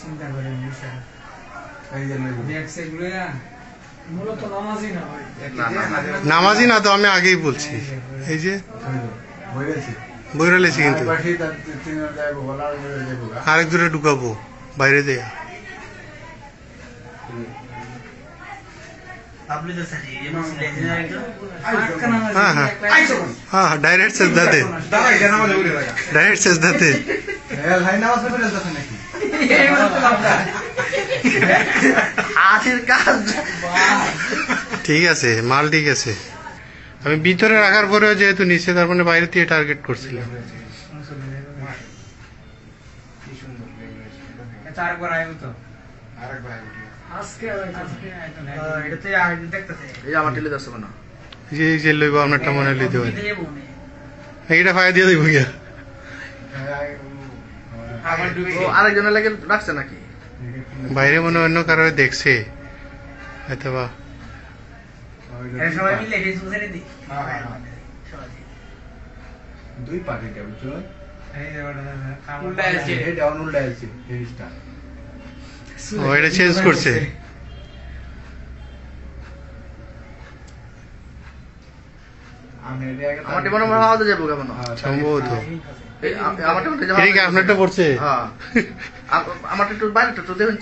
চিন্তা করে মূলত নামাজি না ভাই, নামাজি না তো, আমি আগেই বলছি। এই যে বইরা লেছি, কিন্তু আরেক দূরে ঢুকাবো বাইরে দেয়া। हाँ हाँ हाँ हाँ डायरेक्ट सेजदा दे, डायरेक्ट सेजदा दे। ঠিক আছে, মাল ঠিক আছে। আমি ভিতরে রাখার পরেও যেহেতু নিচে, তার মানে বাইরে দিয়ে টার্গেট করছিলাম। যে লইব আপনারটা মনে লইতে পারে, এইটা ফায়া দিয়ে দেবো গিয়া। আরেকজনের লাগে রাখছে নাকি বাইরে মনে অন্য কারো দেখছে অথবা দুই পার্টিটা বুঝছো, এটা চেঞ্জ করছে। আমার টিমে মনে হয় যাবো কেমন সম্ভবত আমার টিমে আপনারটা পড়ছে। হ্যাঁ আমার একটু বাইরে একটু দেখুন